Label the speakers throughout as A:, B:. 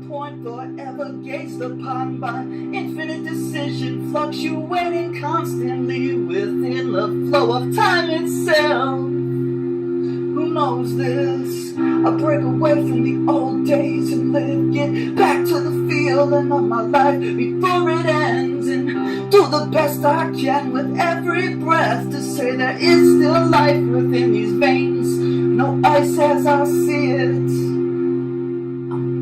A: point forever gazed upon by infinite decision, fluctuating constantly within the flow of time itself. Who knows this? I break away from the old days and live, get back to the feeling of my life before it ends, and do the best I can with every breath to say there is still life within these veins. No ice as I see it.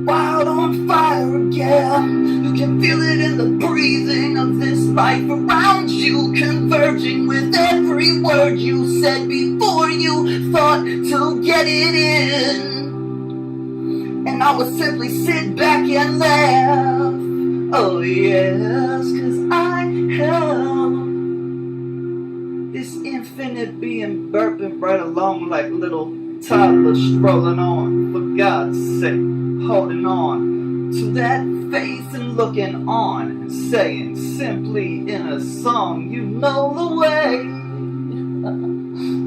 A: Wild on fire again. You can feel it in the breathing of this life around you, converging with every word you said before you thought to get it in. And I would simply sit back and laugh. Oh yes, 'cause I have this infinite being burping right along like little toddlers strolling on. For God's sake, holding on to that faith and looking on and saying simply in a song, you know the way.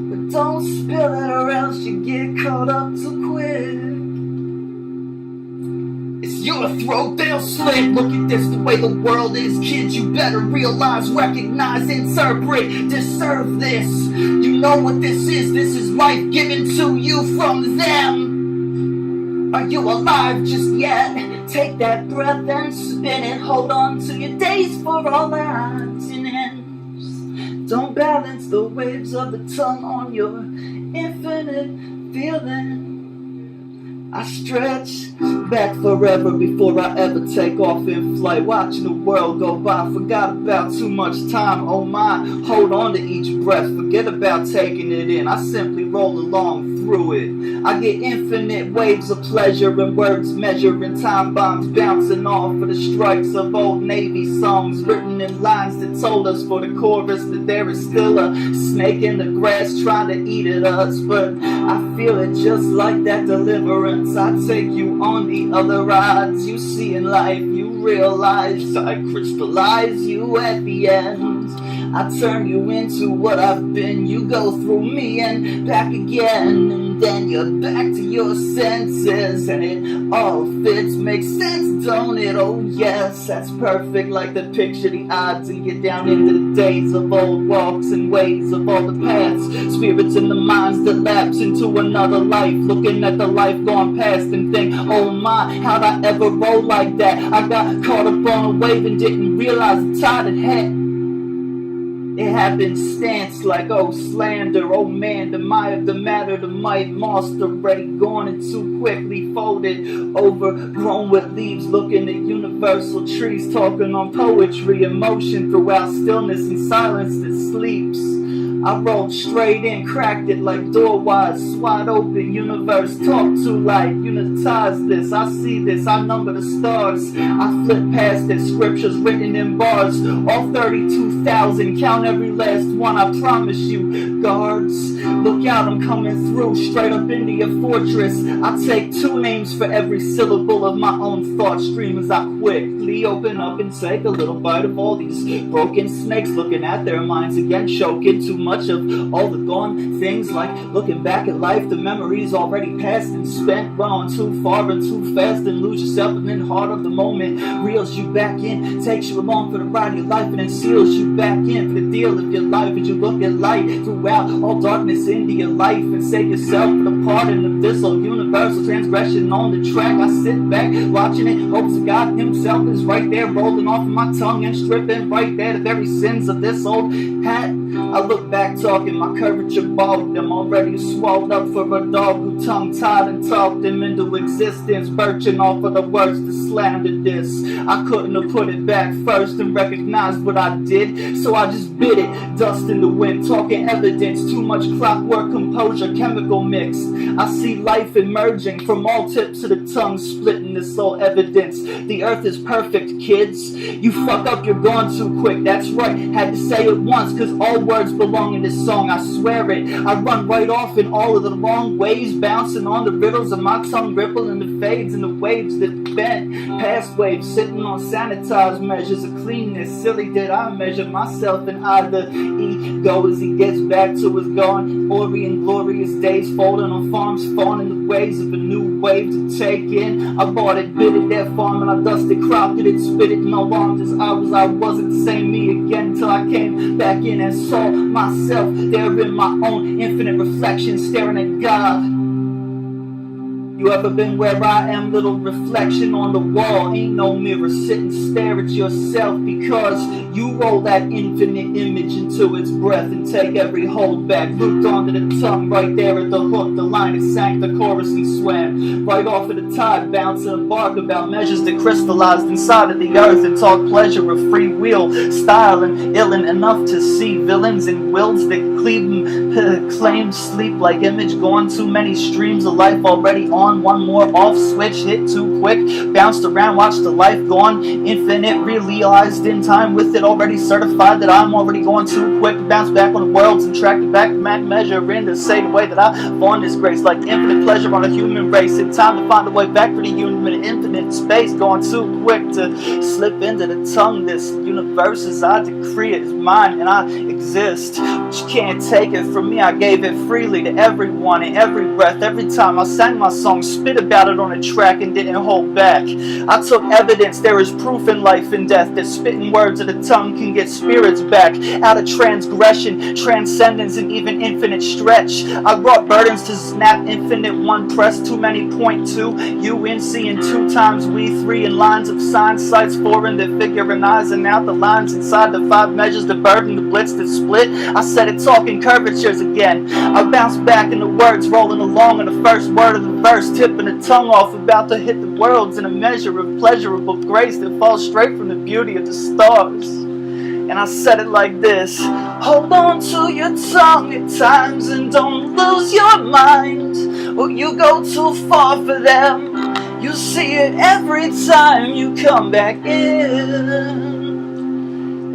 A: But don't spill it or else you get caught up too quick. It's your throat they'll slit. Look at this, the way the world is, kids. You better realize, recognize, interpret, deserve this. You know what this is. This is life given to you from them. Are you alive just yet? Take that breath and spin it. Hold on to your days for all odds and ends. Don't balance the waves of the tongue on your infinite feeling. I stretch back forever before I ever take off in flight, watching the world go by. Forgot about too much time, oh my. Hold on to each breath, forget about taking it in. I simply roll along through it. I get infinite waves of pleasure and words measuring time bombs bouncing off of the strikes of old Navy songs written in lines that told us for the chorus that there is still a snake in the grass trying to eat at us. But I feel it just like that deliverance. I take you on the other odds. You see in life, you realize I crystallize you at the end. I turn you into what I've been. You go through me and back again, and then you're back to your senses, and it all fits, makes sense, don't it? Oh yes, that's perfect, like the picture the odds, and get down into the days of old walks and ways of all the paths, spirits in the minds that lapse into another life, looking at the life gone past and think, oh my, how'd I ever roll like that? I got caught up on a wave and didn't realize the tide had had. It had been stanced like, oh, slander, oh man, the might of the matter, the might lost already gone and too quickly folded, overgrown with leaves, looking at universal trees, talking on poetry, emotion throughout stillness and silence that sleeps. I rolled straight in, cracked it like door wise, wide open universe, talk to light, unitize this, I see this, I number the stars, I flip past it, scriptures written in bars, all 32,000, count every last one, I promise you, guards, look out, I'm coming through, straight up into your fortress, I take 2 names for every syllable of my own thought stream as I quickly open up and take a little bite of all these broken snakes, looking at their minds again, choking too much of all the gone things, like looking back at life, the memories already passed and spent, run on too far and too fast and lose yourself, and then heart of the moment reels you back in, takes you along for the ride of your life, and then seals you back in for the deal of your life as you look at light throughout all darkness into your life and save yourself for the pardon of this old universal transgression on the track. I sit back watching it, hopes that God himself is right there rolling off of my tongue and stripping right there the very sins of this old hat. I look back talking, my courage evolved. I'm already swallowed up for a dog who tongue-tied and talked him into existence, birching off of the words that slandered this. I couldn't have put it back first and recognized what I did, so I just bit it, dust in the wind, talking evidence, too much clockwork, composure, chemical mix. I see life emerging from all tips of the tongue, splitting this all evidence. The earth is perfect, kids. You fuck up, you're gone too quick. That's right, had to say it once, cause all words belong in this song, I swear it. I run right off in all of the wrong ways, bouncing on the riddles of my tongue, rippling the fades and the waves that bent past waves, sitting on sanitized measures of cleanness. Silly did I measure myself in either ego as he gets back to his gone, hoary and glorious days, folding on farms, falling in the waves of a new wave to take in. I bought it, bit it, that farm, and I dusted, cropped it, spit it. No longer as I wasn't the same me again until I came back in and saw myself there in my own infinite reflection, staring at God. You ever been where I am? Little reflection on the wall. Ain't no mirror. Sit and stare at yourself because you roll that infinite image into its breath and take every hold back. Looped onto the tongue right there at the hook. The line it sank, the chorus he swam. Right off of the tide, bounce and bark about measures that crystallized inside of the earth and talk pleasure of free will. Style and illin' enough to see villains and wills that claim sleep like image. Gone too many streams of life already on. One more off switch, hit too quick, bounced around, watched the life gone infinite, realized in time with it already certified that I'm already going too quick to bounce back on the worlds and track it back to Mac measure in to say the way that I found this grace like infinite pleasure on a human race. In time to find the way back for the human in infinite space, going too quick to slip into the tongue. This universe as I decree it is mine and I exist, but you can't take it from me. I gave it freely to everyone in every breath. Every time I sang my song, spit about it on a track and didn't hold back. I took evidence, there is proof in life and death that spitting words of the tongue can get spirits back out of transgression, transcendence, and even infinite stretch. I brought burdens to snap infinite one press, too many .2 UNC and 2 times we 3 in lines of sign sights 4 in the figure and eyes and out the lines inside the 5 measures, the burden, the blitz, the split. I said it talking curvatures again. I bounced back in the words rolling along in the first word of the verse, tipping the tongue off, about to hit the worlds in a measure of pleasurable grace that falls straight from the beauty of the stars. And I said it like this: hold on to your tongue at times and don't lose your mind, or you go too far for them. You see it every time you come back in.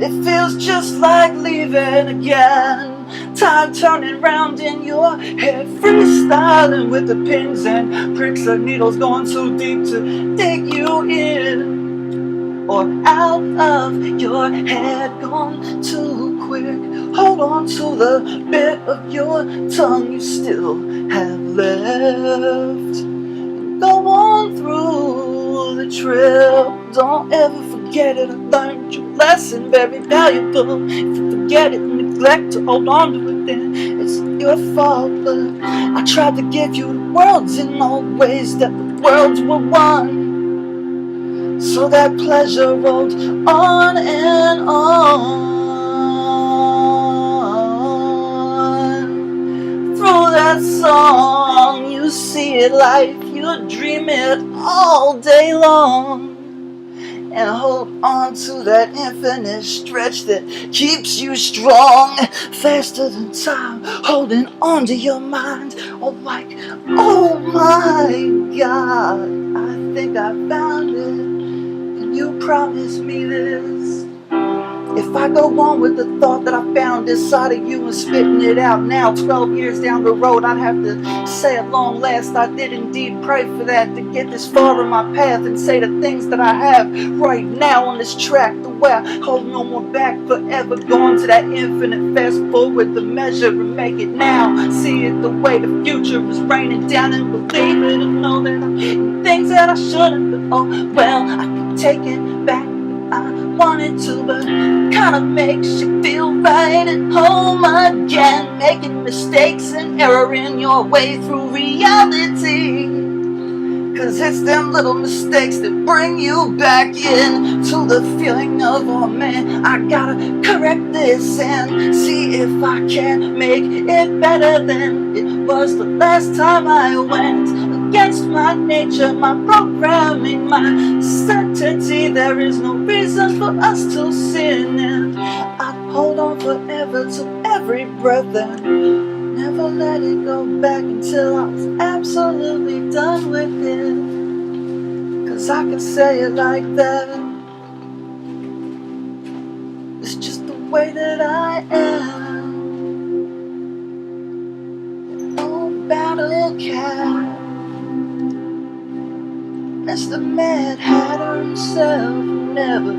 A: It feels just like leaving again. Time turning round in your head, freestyling with the pins and pricks of needles, going too deep to dig you in, or out of your head, gone too quick. Hold on to the bit of your tongue you still have left. Go on through the trail. Don't ever forget it. I learned your lesson, very valuable. If you forget it and neglect to hold on to it, then it's your fault. But I tried to give you the worlds in all ways that the worlds were one, so that pleasure rolled on and on. Through that song, you see it life, you dream it all day long, and hold on to that infinite stretch that keeps you strong, faster than time, holding on to your mind. Oh, like, oh my God, I think I found it. Can you promise me this? If I go on with the thought that I found inside of you and spitting it out now, 12 years down the road, I'd have to say at long last I did indeed pray for that, to get this far in my path and say the things that I have right now on this track, the way I hold no more back, forever going to that infinite fast forward, the measure and make it now. See it the way the future is raining down, and believe it and know that I'm things that I shouldn't, but oh well, I can take it back. I wanted to, but kinda makes you feel right at home again, making mistakes and erroring your way through reality. Cause it's them little mistakes that bring you back in to the feeling of, oh man, I gotta correct this and see if I can make it better than it was the last time I went against my nature, my programming, my certainty. There is no reason for us to sin, and I'd hold on forever to every breath and never let it go back until I was absolutely done with it. Cause I can say it like that. It's just the way that I am. No battle cat. That's the Mad Hatter himself, who never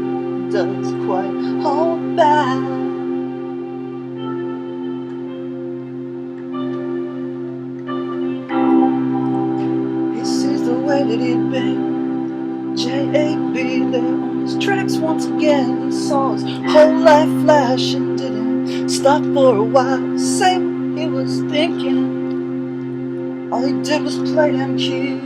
A: does quite hold back. He sees the did he bang? J.A.B. there on his tracks once again. He saw his whole life flash and didn't stop for a while to say what he was thinking. All he did was play them keys.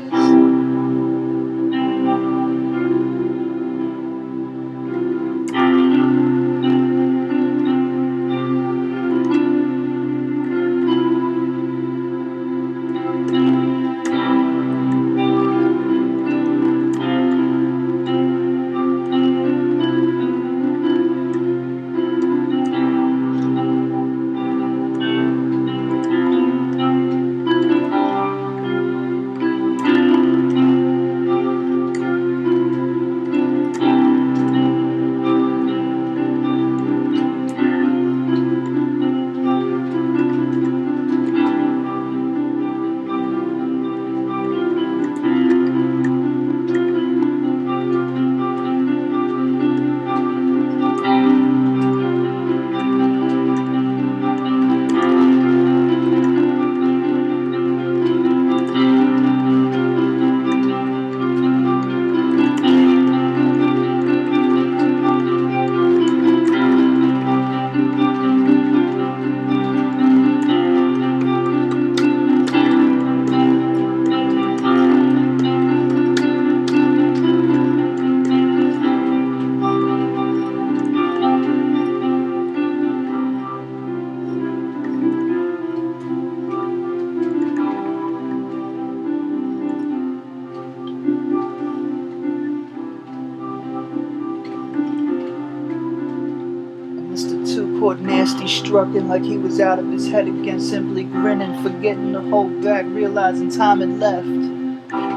A: Mr. Two-Court Nasty struck in like he was out of his head again, simply grinning, forgetting to hold back, realizing time had left.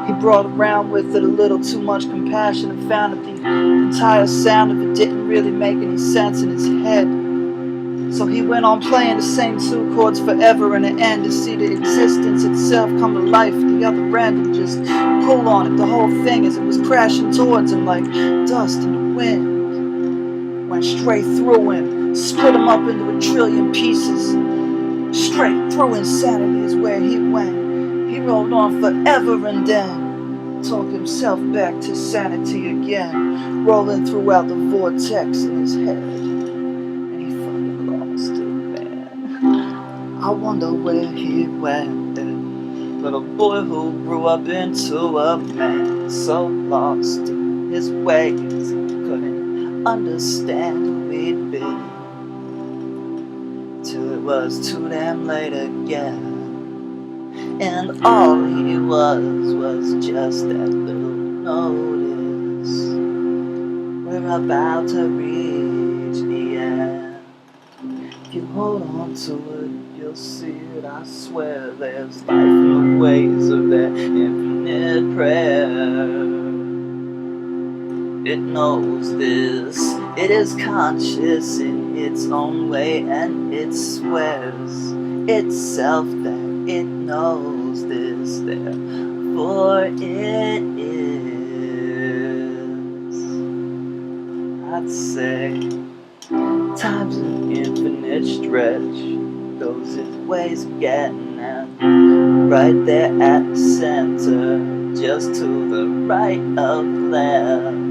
A: He brought around with it a little too much compassion and found that the entire sound of it didn't really make any sense in his head. So he went on playing the same two chords forever and an end to see the existence itself come to life at the other end and just pull on it, the whole thing as it was crashing towards him like dust in the wind. Went straight through him, split him up into a trillion pieces. Straight through insanity is where he went. He rolled on forever and then talked himself back to sanity again, rolling throughout the vortex in his head. And he fucking lost it, man. I wonder where he went then. Little boy who grew up into a man, so lost in his ways, couldn't understand who he'd been, till it was too damn late again. And all he was just that little notice. We're about to reach the end. If you hold on to it, you'll see it. I swear there's life in the ways of that infinite prayer. It knows this, it is conscious in its own way, and it swears itself that it knows this, therefore it is. I'd say time's an infinite stretch, goes its ways again, and right there at the center, just to the right of left.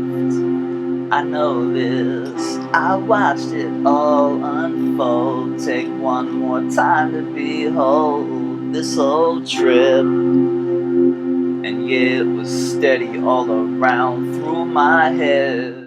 A: I know this, I watched it all unfold. Take one more time to behold this whole trip. And yeah, it was steady all around through my head.